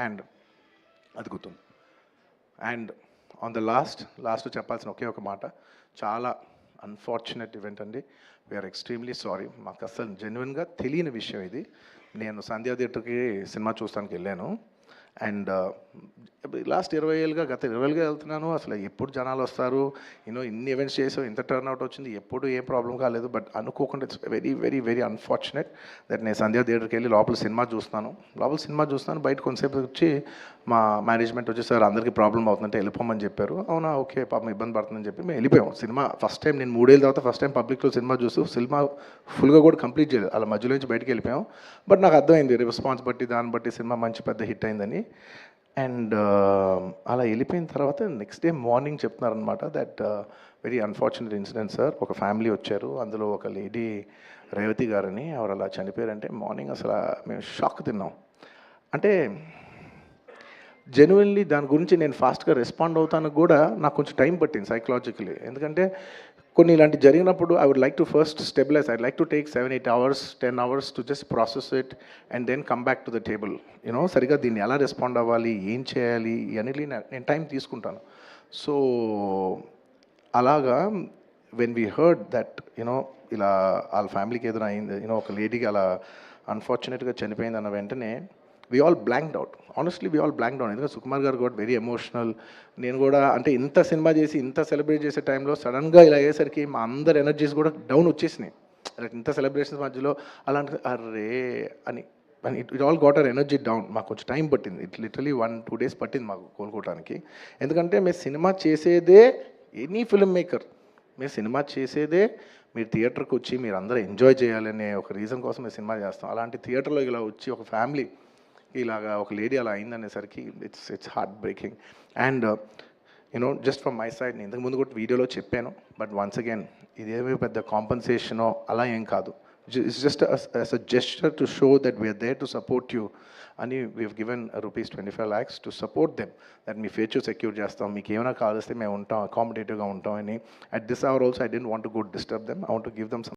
And అది గుర్తుంది. And on the last చెప్పాల్సిన ఒకే ఒక మాట, చాలా అన్ఫార్చునేట్ ఈవెంట్ అండి. We're extremely sorry. మాకు అసలు జెన్యున్గా తెలియని విషయం ఇది. నేను సంధ్యా థియేటర్కి సినిమా చూస్తానికి వెళ్ళాను. అండ్ లాస్ట్ 20 ఏళ్ళుగా, గత 20 ఏళ్ళుగా వెళ్తున్నాను. అసలు ఎప్పుడు జనాలు వస్తారు, ఇన్ని ఈవెంట్స్ చేసాం, ఇంత టర్న్అవుట్ వచ్చింది, ఎప్పుడు ఏం ప్రాబ్లం కాలేదు. బట్ అనుకోకుండా it's very very very unfortunate that నేను సంధ్యా థియేటర్కి వెళ్ళి లోపల సినిమా చూస్తాను. బయట కొంతసేపు వచ్చి మా మేనేజ్మెంట్ వచ్చి, సార్ అందరికీ ప్రాబ్లం అవుతుందంటే వెళ్ళిపోమని చెప్పారు. అవునా, ఓకే, పాపం ఇబ్బంది పడుతుందని చెప్పి మేము వెళ్ళిపోయాం. సినిమా ఫస్ట్ టైం నేను 3 ఏళ్ళ తర్వాత ఫస్ట్ టైం పబ్లిక్లో సినిమా చూస్తూ సినిమా ఫుల్గా కూడా కంప్లీట్ చేయలేదు, అలా మధ్యలో నుంచి బయటకు వెళ్ళిపోయాం. బట్ నాకు అర్థమైంది రెస్పాన్స్ బట్టి, దాన్ని బట్టి సినిమా మంచి పెద్ద హిట్ అయిందని. అండ్ అలా వెళ్ళిపోయిన తర్వాత నెక్స్ట్ డే మార్నింగ్ చెప్తున్నారనమాట that very unfortunate incident sir. ఒక ఫ్యామిలీ వచ్చారు, అందులో ఒక లేడీ రేవతి గారని, ఆవిడ అలా చనిపోయారంటే మార్నింగ్ అసలు మేము షాక్ తిన్నాం. అంటే జెన్యున్లీ దాని గురించి నేను ఫాస్ట్గా రెస్పాండ్ అవుతాను కూడా నాకు కొంచెం టైం పట్టింది సైకలాజికలీ. ఎందుకంటే కొన్ని ఇలాంటి జరిగినప్పుడు I would like to first stabilize. I like to take 7-8 hours 10 hours to just process it and then come back to the table. సరిగా దీన్ని ఎలా రెస్పాండ్ అవ్వాలి, ఏం చేయాలి, ఇవన్నీ నేను టైం తీసుకుంటాను. సో అలాగా వెన్ వీ హర్డ్ దట్ ఇలా వాళ్ళ ఫ్యామిలీకి ఏదైనా అయింది, ఒక లేడీకి అలా అన్ఫార్చునేట్గా చనిపోయింది అన్న వెంటనే we all blanked out. Honestly, we all blanked out. ఎందుకంటే సుకుమార్ గారు కూడా వెరీ ఎమోషనల్. నేను కూడా అంటే ఇంత సినిమా చేసి ఇంత సెలబ్రేట్ చేసే టైంలో సడన్గా ఇలా అయ్యేసరికి మా అందరి ఎనర్జీస్ కూడా డౌన్ వచ్చేసినాయి. ఇంత సెలబ్రేషన్స్ మధ్యలో అలాంటి అర్రే అని it all got our energy down. మాకు కొంచెం టైం పట్టింది. ఇట్ లిటరలీ 1-2 days పట్టింది మాకు కోలుకోవడానికి. ఎందుకంటే మేము సినిమా చేసేదే, ఎనీ ఫిల్మ్ మేకర్ మీరు సినిమా చేసేదే మీరు థియేటర్కి వచ్చి మీరు అందరూ ఎంజాయ్ చేయాలనే ఒక రీజన్ కోసం మేము సినిమా చేస్తాం. అలాంటి థియేటర్లో ఇలా వచ్చి ఒక ఫ్యామిలీ ఇలాగా ఒక లేడీ అలా అయిందనేసరికి it's heart breaking. And just from my side, నేను ఇంతకుముందు కూడా వీడియోలో చెప్పాను, బట్ వన్స్ అగైన్ ఇదేమీ పెద్ద కాంపన్సేషనో అలా ఏం కాదు. It's just as a gesture to show that we are there to support you అని we've given rupees 25 lakhs to support them, that me future secure చేస్తాం, మీకు ఏమైనా కావాల్స్తే మేము ఉంటాం, అకామిడేటివ్గా ఉంటాం అని. At this hour also I didn't want to go disturb them. I want to give them some